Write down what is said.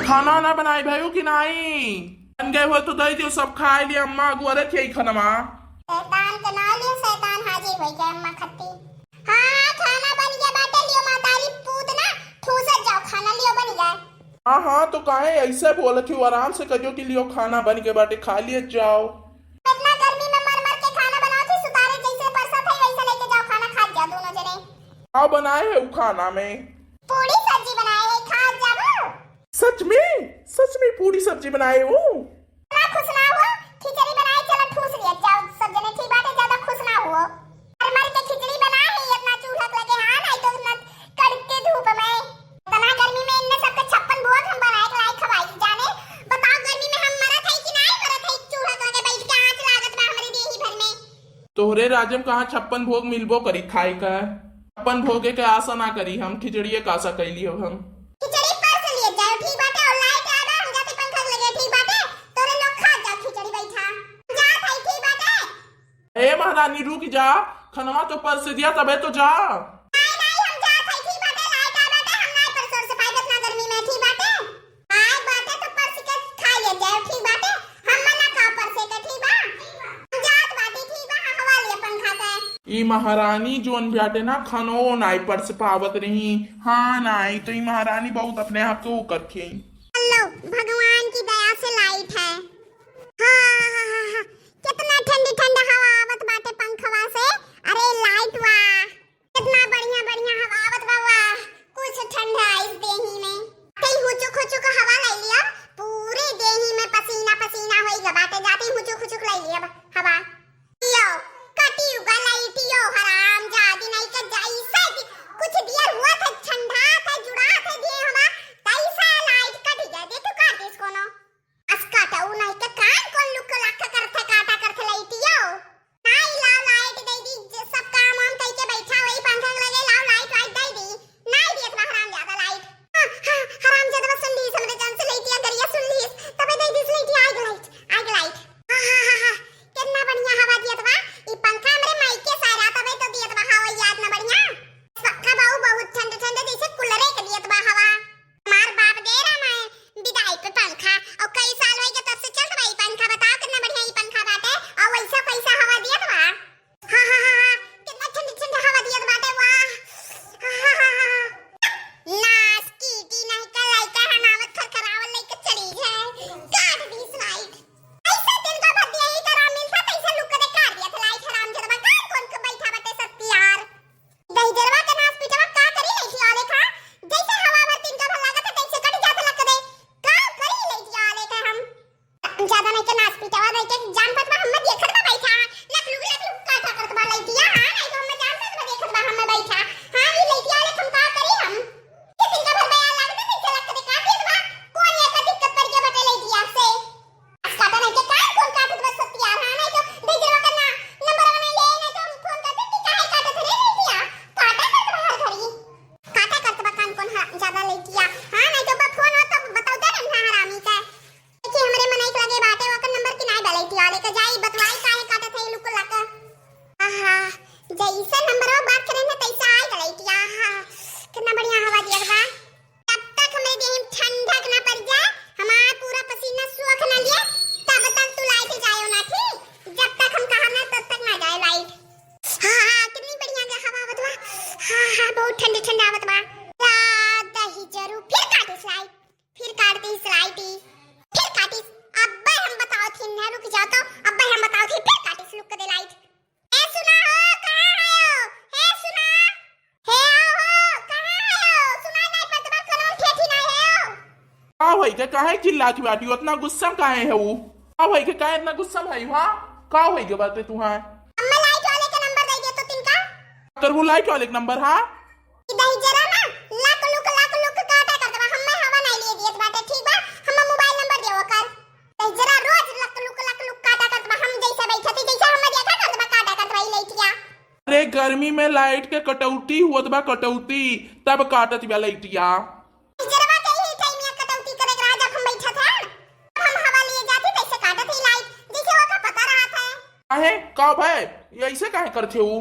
खाना ना बनाई भाई कि नहीं बन गए हो तो दे दियो सब खाए लिए अम्मा गुअरे थे खाना शैतान के ना लियो शैतान हाजिर होई गए अम्मा खत्ती। हां खाना बन गया बाटे लियो मातारी पूत ना ठूसत जाओ खाना लियो बन गया। हाँ हाँ तो काहे ऐसे बोले थी आराम से कहो कि लियो खाना बन के बाटे खा लिए जाओ। इतना गर्मी में मर मर के खाना बनाओ थी सुतारे जैसे परसा थे वैसा लेके जाओ खाना खा जाओ दोनों जने। क्या बनाए है वो खाना में? पूरी सब्जी बनाए है खा जाओ। सच में पूरी सब्जी बनाए हो? ना खुश ना हो खिचड़ी बनाई चलो ठूस लिया जाओ सब जने ठीक बाटे ज्यादा खुश ना हो। मर मर के खिचड़ी बनाए है इतना चूल्हा लगे हां नहीं तो न कड़के धूप में इतना गर्मी में इनने सबके 56 भोग हम बनाए लाई खवाई जाने। बताओ गर्मी में हम मरत है कि नहीं मरत है चूल्हा लगे बैठ के आंच लागत बा हमरे देही भर में। तोहरे राज्य में कहाँ 56 भोग मिलबो करी खाए का? 56 भोगे के आशा ना करी हम खिचड़िए का आशा कैली हो हम। खिचड़ी पर से लिए जाओ ठीक बाटे और लाइट आवा हम जाते पंखा लगे ठीक बाटे तोरे लोग खा जाओ खिचड़ी बैठा जा भाई ठीक बाटे। ए महारानी रुक जा खनवा तो पर से दिया तबे तो जा। नहीं नहीं हम जा भाई ठीक बाटे लाइट आवा बाटे हम नहीं पर सोर सफाई इतना गर्मी में ठीक बाटे। आए बाटे तो पर से के खा ले जाओ ठीक बाटे हम मना का पर से के ठीक बा हम जात बाटे ठीक बा हवा ले पंखा का। ई महारानी जोन बाटे ना खनो नाई पर से पावत रही हाँ नाई तो ई महारानी बहुत अपने आप को करके हेलो भगवान की दया से लाइट है। हाँ कितना ठंडी ठंडा हवा आवत बाटे पंखवा से। अरे लाइट वाह कितना बढ़िया बढ़िया हवा आवत बा वाह कुछ ठंडा इस देही में कई हुचुक हुचुक हवा ले लिया पूरे देही में पसीना पसीना होई गा बाटे जाते हुचुक हुचुक ले लिया हवा लो कटी उगा लाइटियो हराम जादी नहीं के जैसा कुछ दिया हुआ था ठंडा था जुड़ा था दिए हमा तैसा लाइट कट गया दे तो काट इसको ना अस्काटा उ नहीं के कान कौन लुक लाख करथे काटा करथे लाइटियो नहीं लाओ लाइट दे दी सब काम हम कई के बैठा वही पंखा लगे लाओ लाइट वाइट दे दी नहीं दिए इतना हराम ज्यादा लाइट हराम ज्यादा सुन ली हमरे जान से लाइटिया गरिया सुन ली तबे दे दी लाइट आग लाइट कितना बढ़िया हवा दिया बा ई पंखा हमरे माइके सारा तबे तो दिया बा हवा याद ना बढ़िया पक्का बाऊ बहुत ठंडे ठंडे जैसे कूलर के दिया बा हवा मार बाप दे रहा मैं विदाई पे पंखा और कई साल होई के तब से चलत बा ई पंखा बताओ कितना बढ़िया ई पंखा बाटे और वैसा पैसा हवा दिया बा हां कितना ठंडी ठंडी हवा दिया बाटे वाह नास की टी नहीं का लाइका हनावत खरखरावल लेके चली जाए काट दी लाइट ऐसा दिन का भद यही करा मिलता तैसे लुक दे काट दिया था लाइट हराम जरबा कान कौन के बैठा बटे सत्ती यार दही जरबा के नास पीटवा का करी नहीं थी आले खा जैसे हवा भर तीन का भर लागत तैसे कट जात लग दे का करी नहीं थी आले का हम ज्यादा नहीं के नास पीटवा नहीं के जान पतवा हम देखत बा बैठा लक काटा करत बा लाइटिया हां नहीं तो हम जान पत देखत बा हम बैठा हां ई लाइटिया आले हम का करी हम के दिन का भर बया लागत तैसे लग दे का दिस बा कौन ये का दिक्कत पड़ गया बटे लाइटिया से अस्काटा नहीं के कान कौन काटत बा सत्ती यार हां नहीं तो दे जरबा करना नंबर बने ले नहीं तो हम फोन करते कि काहे काटत रे लाइटिया काटा करत बा हर घड़ी काटा करत बा कान कौन ज्यादा लाइटिया हां नहीं तो बा फोन हो तो बताओ दे ना हरामी का कि हमरे मन एक लगे बाटे ओकर नंबर की नहीं डालैटिया लेके जाई बतवाई काहे काटत है लुक लगा आहा जैसे नंबर हो बात करें ना तैसा आई डालैटिया आहा कितना बढ़िया हवा दिया बा तब तक हमें देह में ठंडक ना पड़ जाए हमारा पूरा पसीना सूख ना लिए तब तक तू लाइट जायो ना ठीक जब तक हम कहा ना तब तक ना जाए लाइट कितनी बढ़िया हवा आवत बा बहुत ठंडी ठंडी आवत बा दही जरूर फिर काटिस लाइट फिर काट दी लाइट फिर काटिस अब्बे हम बताओ थी ना रुक जाओ तो अब्बे हम बताओ थी फिर काटिस लुक दे लाइट ए सुना हो कहां आयो ए सुना हे हो कहां आयो सुनाई नहीं पड़त बा कौन ठेठी ना है का भाई के काहे चिल्लाती बाटी उतना गुस्सा काहे है वो? का भाई के काहे इतना गुस्सा भाई हां का होई के बात तू हां अम्मा लाइट वाले का नंबर दे दे तो तिनका कर वो लाइट वाले का नंबर हां दही जरा ना लक लुक काटा कर दबा हमें हवा नहीं लिए दियत बाटे ठीक बा हम मोबाइल नंबर देओ कर दही जरा रोज लक लुक काटा कर दबा हम जैसा बैठा थी जैसा हम देखा कर दबा काटा कर दबा लाइटिया अरे गर्मी में लाइट के कटौती हुत बा कटौती तब काटत बा लाइटिया जरबा के ही टाइम में कटौती करे राजा हम बैठा था हम हवा लिए जाती तैसे काटत ही लाइट जैसे ओका पता रहा था काहे का भाई ऐसे काहे करथे वो?